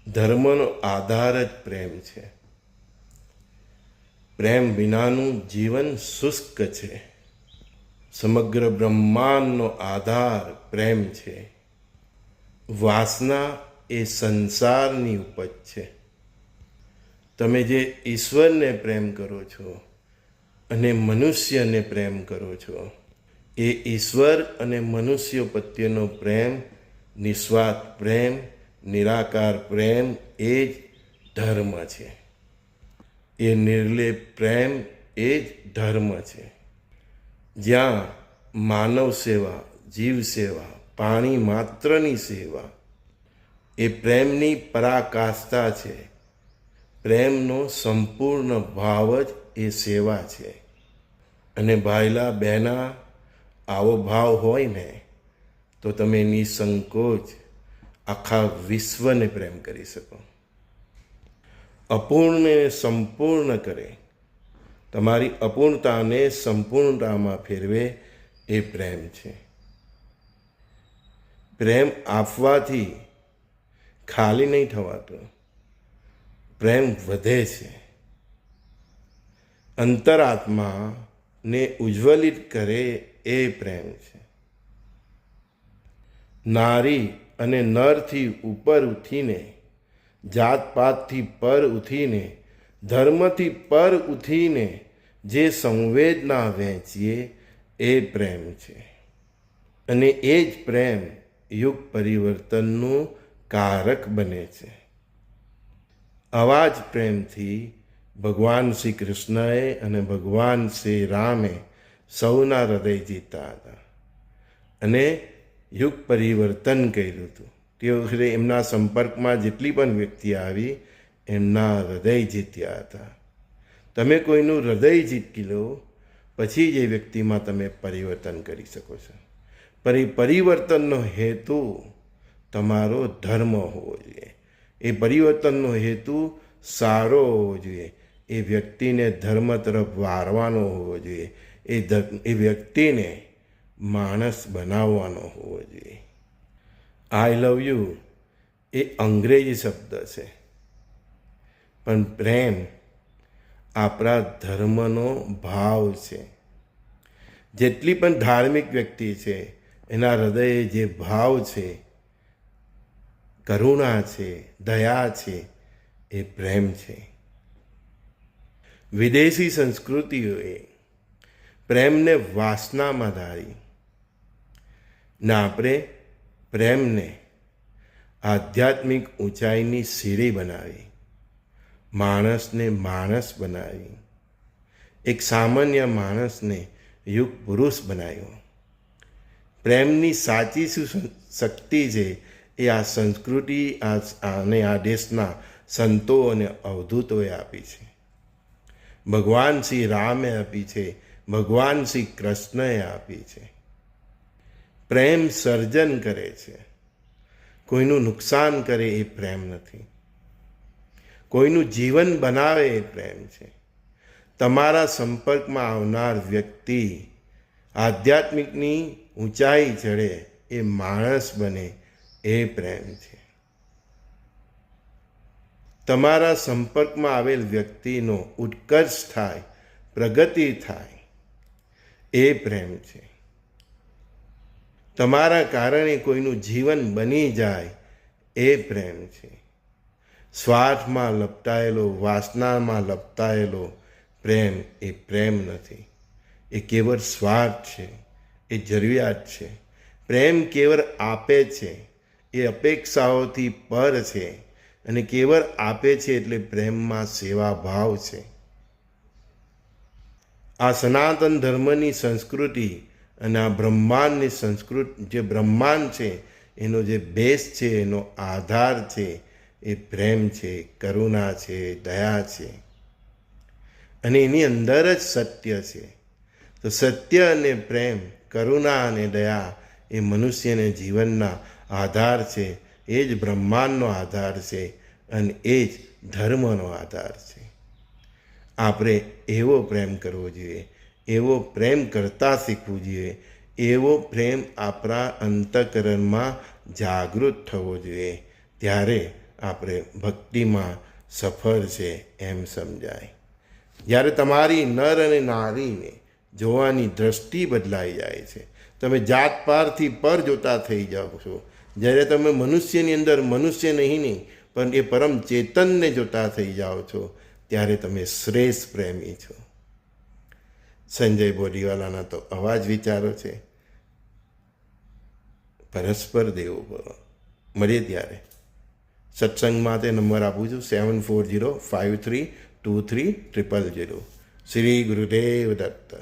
ધર્મનો આધાર જ પ્રેમ છે. પ્રેમ વિનાનું જીવન શુષ્ક છે. સમગ્ર બ્રહ્માંડનો આધાર પ્રેમ છે. વાસના એ સંસારની ઉપજ છે. તમે જે ઈશ્વરને પ્રેમ કરો છો અને મનુષ્યને પ્રેમ કરો છો, એ ઈશ્વર અને મનુષ્ય પ્રત્યેનો પ્રેમ, નિસ્વાર્થ પ્રેમ, નિરાકાર પ્રેમ એ જ ધર્મ છે. એ નિર્લેપ પ્રેમ એ જ ધર્મ છે. જ્યાં માનવ સેવા, જીવ સેવા, પાણી માત્રની સેવા એ પ્રેમની પરાકાષ્ઠા છે. પ્રેમનો સંપૂર્ણ ભાવ જ એ સેવા છે. અને ભાઈલા બહેના, આવો ભાવ હોય ને તો તમે નિસંકોચ આખા વિશ્વને પ્રેમ કરી શકો. અપૂર્ણને સંપૂર્ણ કરે, તમારી અપૂર્ણતાને સંપૂર્ણતામાં ફેરવે એ પ્રેમ છે. પ્રેમ આપવાથી ખાલી નહીં થવાતો, પ્રેમ વધે છે. અંતરાત્માને ઉજ્જવલિત કરે એ પ્રેમ છે. નારી અને નરથી ઉપર ઉઠીને, જાતપાતથી પર ઉઠીને, ધર્મથી પર ઉઠીને જે સંવેદના વહેંચીએ એ પ્રેમ છે. અને એ જ પ્રેમ યુગ પરિવર્તનનું કારક બને છે. આવા જ પ્રેમથી ભગવાન શ્રી કૃષ્ણએ અને ભગવાન શ્રી રામે સૌના હૃદય જીતા હતા અને યુગ પરિવર્તન કર્યું હતું. તે વખતે એમના સંપર્કમાં જેટલી પણ વ્યક્તિ આવી, એમના હૃદય જીત્યા હતા. તમે કોઈનું હૃદય જીતી લો, પછી જ એ વ્યક્તિમાં તમે પરિવર્તન કરી શકો છો. પરિવર્તનનો હેતુ તમારો ધર્મ હોવો જોઈએ. એ પરિવર્તનનો હેતુ સારો હોવો જોઈએ. એ વ્યક્તિને ધર્મ તરફ વાળવાનો હોવો જોઈએ. એ વ્યક્તિને માણસ બનાવવાનો હોવો જોઈએ. આઈ લવ યુ એ અંગ્રેજી શબ્દ છે, પણ પ્રેમ આપણા ધર્મનો ભાવ છે. જેટલી પણ ધાર્મિક વ્યક્તિ છે, એના હૃદયે જે ભાવ છે, કરુણા છે, દયા છે, એ પ્રેમ છે. વિદેશી સંસ્કૃતિઓએ પ્રેમને વાસનામાં ધારી ને આપણે પ્રેમને આધ્યાત્મિક ઊંચાઈની સીડી બનાવી, માણસને માણસ બનાવી, એક સામાન્ય માણસને યુગ પુરુષ બનાવ્યો. પ્રેમની સાચી શું શક્તિ છે એ આ સંસ્કૃતિ અને આ દેશના સંતો અને અવધૂતોએ આપી છે. ભગવાન શ્રી રામે આપી છે, ભગવાન શ્રી કૃષ્ણએ આપી છે. પ્રેમ સર્જન કરે છે, કોઈનું નુકસાન કરે એ પ્રેમ નથી. કોઈનું જીવન બનાવે એ પ્રેમ છે. તમારા સંપર્કમાં આવનાર વ્યક્તિ આધ્યાત્મિકની ઊંચાઈ ચડે, એ માણસ બને, એ પ્રેમ છે. તમારા સંપર્કમાં આવેલ વ્યક્તિનો ઉત્કર્ષ થાય, પ્રગતિ થાય, એ પ્રેમ છે. તમારા કારણે કોઈનું જીવન બની જાય, એ પ્રેમ છે. સ્વાર્થમાં લપટાયેલો, વાસનામાં લપટાયેલો પ્રેમ એ પ્રેમ નથી. એ કેવળ સ્વાર્થ છે, એ જરૂરિયાત છે. પ્રેમ કેવળ આપે છે, એ અપેક્ષાઓથી પર છે. અને કેવળ આપે છે એટલે પ્રેમમાં સેવાભાવ છે. આ સનાતન ધર્મની સંસ્કૃતિ અને આ બ્રહ્માંડની સંસ્કૃતિ, જે બ્રહ્માંડ છે એનો જે બેઝ છે, એનો આધાર છે, એ પ્રેમ છે, કરુણા છે, દયા છે. અને એની અંદર જ સત્ય છે. તો સત્ય અને પ્રેમ, કરુણા અને દયા એ મનુષ્યને જીવનના આધાર છે. એ જ બ્રહ્માંડનો આધાર છે અને એ જ ધર્મનો આધાર છે. આપણે એવો પ્રેમ કરવો જોઈએ, એવો પ્રેમ કરતા શીખવું જોઈએ. એવો પ્રેમ આપણા અંતઃકરણમાં જાગૃત થવો જોઈએ, ત્યારે આપણે ભક્તિમાં સફળ છે એમ સમજાય. જ્યારે તમારી નર અને નારીને જોવાની દ્રષ્ટિ બદલાઈ જાય છે, તમે જાત પારથી પર જોતા થઈ જાઓ છો. જ્યારે તમે મનુષ્યની અંદર મનુષ્ય નહીં પણ એ પરમ ચેતનને જોતા થઈ જાઓ છો, ત્યારે તમે શ્રેષ્ઠ પ્રેમી છો. સંજય બોરીવાલાના તો આવા જ વિચારો છે. પરસ્પર દેવો ભવ. મળીએ ત્યારે. સત્સંગમાં તે નંબર આપું છું 7405323000. શ્રી ગુરુદેવ દત્ત.